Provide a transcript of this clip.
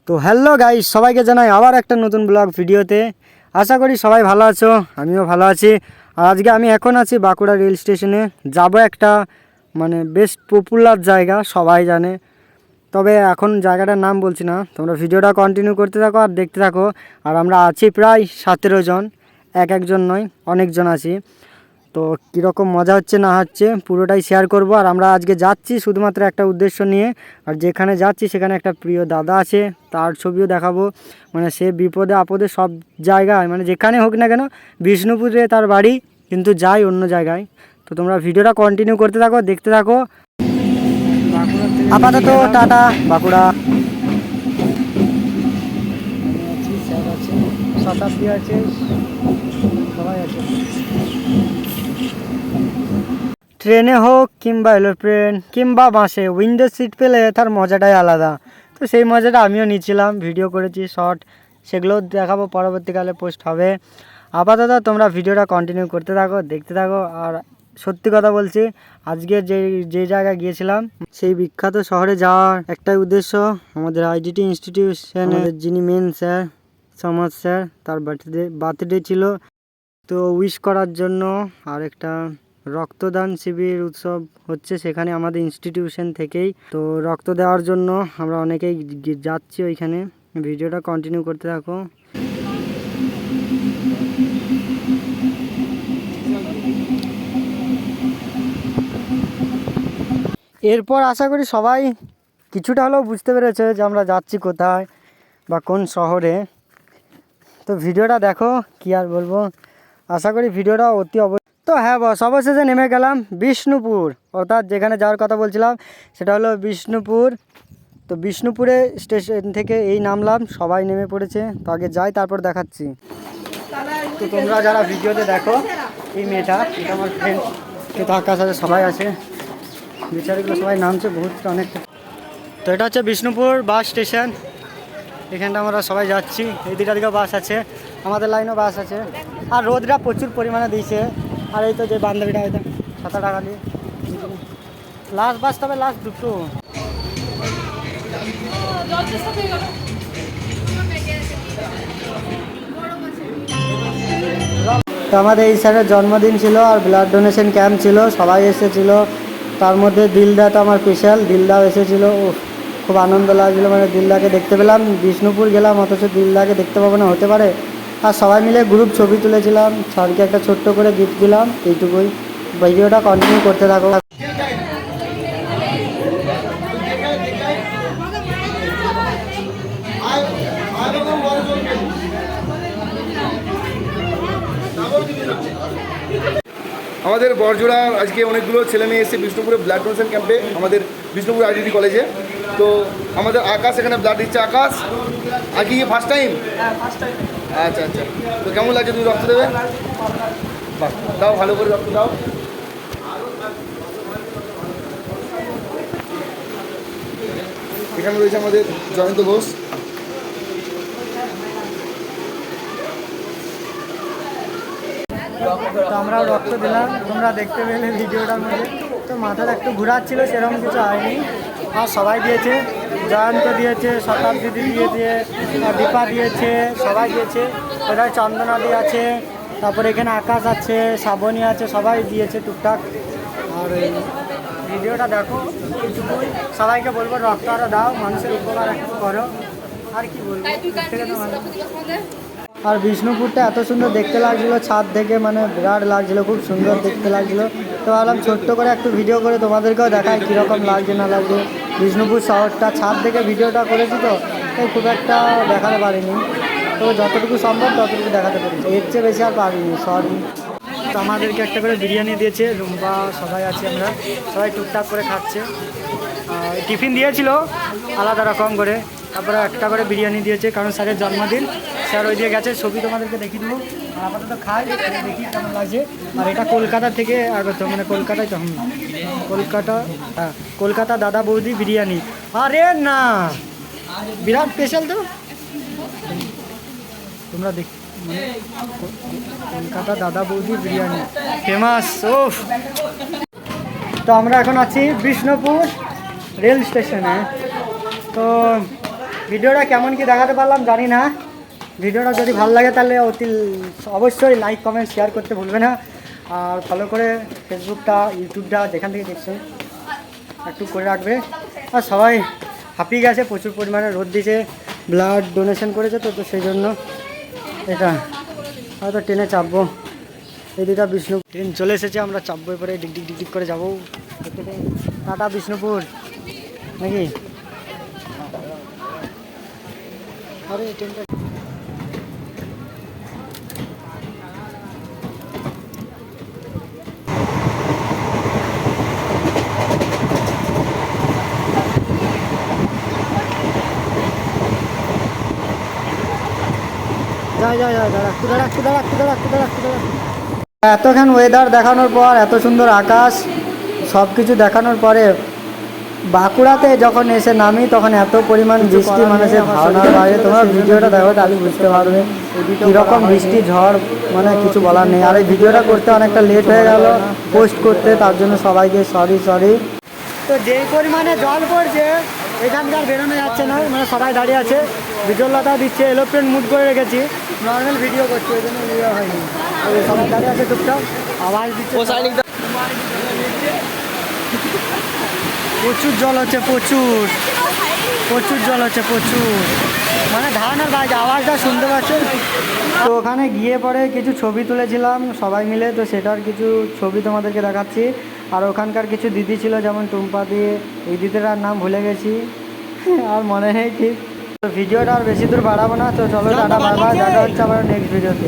তো hello guys, সবাইকে জানাই আবার একটা নতুন ব্লগ ভিডিওতে। আশা করি সবাই ভালো আছো, আমিও ভালো আছি। আর আজকে আমি এখন আছি বাঁকুড়া রেল স্টেশনে, যাব একটা বেশ পপুলার জায়গা, সবাই জানে। তবে এখন জায়গাটার নাম বলছি না, তোমরা ভিডিওটা কন্টিনিউ করতে থাকো আর দেখতে থাকো। আর আমরা আছি প্রায় 17 জন, একজন নয় অনেকজন আছি। তো কীরকম মজা হচ্ছে না হচ্ছে পুরোটাই শেয়ার করব। আর আমরা আজকে যাচ্ছি শুধুমাত্র একটা উদ্দেশ্য নিয়ে। আর যেখানে যাচ্ছি সেখানে একটা প্রিয় দাদা আছে, তার ছবিও দেখাবো। সে বিপদে আপদে সব জায়গায়, যেখানে হোক না কেন, বিষ্ণুপুরে তার বাড়ি, কিন্তু যাই অন্য জায়গায়। তো তোমরা ভিডিওটা কন্টিনিউ করতে থাকো, দেখতে থাকো। আপাতত টাটা বাঁকুড়া। স্যার আছে, শতাব্দী আছে, সবাই আছে। ট্রেনে হোক কিংবা এরোপ্লেন কিংবা বাসে, উইন্ডো সিট পেলে তার মজাটাই আলাদা। তো সেই মজাটা আমিও নিয়েছিলাম, ভিডিও করেছি শর্ট, সেগুলোও দেখাবো, পরবর্তীকালে পোস্ট হবে। আপাতত তোমরা ভিডিওটা কন্টিনিউ করতে থাকো, দেখতে থাকো। আর সত্যি কথা বলছি, আজকে যে জায়গায় গিয়েছিলাম সেই বিখ্যাত শহরে যাওয়ার একটাই উদ্দেশ্য। আমাদের আইডিটি ইনস্টিটিউশনের যিনি মেন স্যার, সমাজ স্যার, তার বার্থডে ছিল। তো উইশ করার জন্য আর একটা রক্তদান শিবির উৎসব হচ্ছে সেখানে আমাদের ইনস্টিটিউশন থেকেই। তো রক্ত দেওয়ার জন্য আমরা অনেকেই যাচ্ছি ওইখানে। ভিডিওটা কন্টিনিউ করতে থাকো। এরপর আশা করি সবাই কিছুটা হলেও বুঝতে পেরেছে যে আমরা যাচ্ছি কোথায় বা কোন শহরে। তো ভিডিওটা দেখো, কি আর বলবো। আশা করি ভিডিওটা অতি তো হ্যাঁ বস, অবশেষে নেমে গেলাম বিষ্ণুপুর, অর্থাৎ যেখানে যাওয়ার কথা বলছিলাম সেটা হলো বিষ্ণুপুর। তো বিষ্ণুপুরে স্টেশন থেকে এই নামলাম, সবাই নেমে পড়েছে। তো আগে যাই, তারপর দেখাচ্ছি। তো তোমরা যারা ভিডিওতে দেখো, এই মেয়েটা, এটা আমার ফ্রেন্ড, তো আকাশ আছে, সবাই আছে, বিচারগুলো সবাই নামছে বহুত অনেকটা। তো এটা হচ্ছে বিষ্ণুপুর বাস স্টেশন, এখানটা আমরা সবাই যাচ্ছি। এই দিকে বাস আছে, আমাদের লাইনেও বাস আছে। আর রোদটা প্রচুর পরিমাণে দিয়েছে। আর এই তো যে বান্ধবীটা, এটা 7 টাকা দিয়ে লাস্ট বাস, তবে লাস্ট দুটো। তো আমাদের এই স্যারের জন্মদিন ছিল আর ব্লাড ডোনেশন ক্যাম্প ছিল, সবাই এসেছিল। তার মধ্যে দিলদা তো আমার স্পেশাল, দিলদাও এসেছিলো। খুব আনন্দ লাগছিলো, দিলদাকে দেখতে পেলাম। বিষ্ণুপুর গেলাম অথচ দিলদাকে দেখতে পাবো না, হতে পারে? আর সবাই মিলে গ্রুপ ছবি তুলেছিলাম, স্যারকে একটা ছোট্ট করে গিফট দিলাম, এইটুকুই। ভিডিওটা কন্টিনিউ করতে থাকো। আমাদের বরজোড়া আজকে অনেকগুলো ছেলে মেয়ে এসে বিষ্ণুপুরে ব্লাড ডোনেশন ক্যাম্পে, আমাদের বিষ্ণুপুর আইডিটি কলেজে। তো আমাদের আকাশ এখানে ব্লাড দিচ্ছে। আকাশ, আর কি ফার্স্ট টাইম? আচ্ছা আচ্ছা। তো কেমন লাগছে তুমি রক্ত দেবে? বাহ, দাও ভালো করে রক্ত দাও। এখানে রয়েছে আমাদের জয়ন্ত ঘোষ। তো আমরাও রক্ত দিলাম, তোমরা দেখতে পেলে ভিডিওটার মধ্যে। তো মাথাটা একটু ঘুরাচ্ছিল, সেরকম কিছু হয়নি। আর সবাই দিয়েছে, জয়ন্ত দিয়েছে, শতাব্দী দিয়েছে, দীপা দিয়েছে, সবাই দিয়েছে। ওখানে চন্দনাদি আছে, তারপরে এখানে আকাশ আছে, শ্রাবণী আছে, সবাই দিয়েছে টুকটাক। আর ভিডিওটা দেখো, এইটুকুই। সবাইকে বলবো রক্ত আরও দাও, মানুষের উপকার একটু করো। আর কি বলবো, আর বিষ্ণুপুরটা এত সুন্দর দেখতে লাগছিলো ছাদ থেকে, বিরাট লাগছিলো, খুব সুন্দর দেখতে লাগছিলো। তো ভাবলাম ছোট্ট করে একটু ভিডিও করে তোমাদেরকেও দেখাই কীরকম লাগছে না লাগছে বিষ্ণুপুর শহরটা। ছাদ থেকে ভিডিওটা করেছি, তো তাই খুব একটা দেখাতে পারিনি। তো যতটুকু সম্ভব ততটুকু দেখাতে পেরেছি, এর চেয়ে বেশি আর পারিনি, সরি। তো আমাদেরকে একটা করে বিরিয়ানি দিয়েছে, রুম্বা সবাই আছে, আমরা সবাই টুকটাক করে খাচ্ছে। টিফিন দিয়েছিল আলাদা রকম করে, তারপরে একটা করে বিরিয়ানি দিয়েছে, কারণ স্যারের জন্মদিন। স্যার ওই দিয়ে গেছে, ছবি তোমাদেরকে দেখিয়ে দেবো। আর আপাতত খাই, দেখি কেমন লাগছে। আর এটা কলকাতা থেকে আগত, কলকাতায় তো কলকাতা, হ্যাঁ কলকাতা দাদা বৌদি বিরিয়ানি। আরে না, বিরাট স্পেশাল। তো তোমরা দেখ, কলকাতা দাদা বৌদি বিরিয়ানি ফেমাস। ওফ। তো আমরা এখন আছি বিষ্ণুপুর রেল স্টেশনে। তো ভিডিওটা কেমন কি দেখাতে পারলাম জানি না। ভিডিওটা যদি ভালো লাগে তাহলে অবশ্যই লাইক কমেন্ট শেয়ার করতে ভুলবে না। আর ফলো করে ফেসবুকটা ইউটিউবটা যেখান থেকে দেখছেন একটু করে রাখবে। আর সবাই হাঁপিয়ে গেছে, প্রচুর পরিমাণে রোদ দিয়েছে, ব্লাড ডোনেশন করেছে তো সেই জন্য এটা হয়তো ট্রেনে চাপবো। এই দুটা বিষ্ণু ট্রেন চলে এসেছে, আমরা চাপবো পরে ডিগ ডিগ ডিগ ডিগ করে যাবো। টাটা বিষ্ণুপুর নাকি? আরে ট্রেনটা এতক্ষণ ওয়েদার দেখানোর পর, এত সুন্দর আকাশ সব কিছু দেখানোর পরে বাঁকুড়াতে যখন এসে নামি তখন এত পরিমাণ বৃষ্টি মানুষের ধারণার বাইরে। তোমরা ভিডিওটা দেখো তাহলে বুঝতে পারবে কীরকম বৃষ্টি ঝড়, মানে কিছু বলার নেই। আর এই ভিডিওটা করতে অনেকটা লেট হয়ে গেল পোস্ট করতে, তার জন্য সবাইকে সরি। তো যেই পরিমাণে জল পড়ছে এখানকার বেরোনো যাচ্ছে না, মানে সবাই দাঁড়িয়ে আছে, বিজলতা দিচ্ছে, এলোপ্লেন মুড করে রেখেছি, নর্মাল ভিডিও করছি ওই জন্য ইয়ে হয়নি। সবাই দাঁড়িয়ে আছে টুকটাক, আওয়াজ দিচ্ছে। প্রচুর জল হচ্ছে, প্রচুর জল হচ্ছে, মানে ধারণার বাইরে, আওয়াজটা শুনতে পাচ্ছেন। তো ওখানে গিয়ে পরে কিছু ছবি তুলেছিলাম সবাই মিলে, তো সেটার কিছু ছবি তোমাদেরকে দেখাচ্ছি। আর ওখানকার কিছু দিদি ছিল যেমন টুম্পা দিয়ে, এই দিদিটার নাম ভুলে গেছি আর মনে নেই ঠিক। তো ভিডিওটা আর বেশি দূর বাড়াবো না, তো চলো টাটা বাই বাই, দেখা হচ্ছে আবার নেক্সট ভিডিওতে।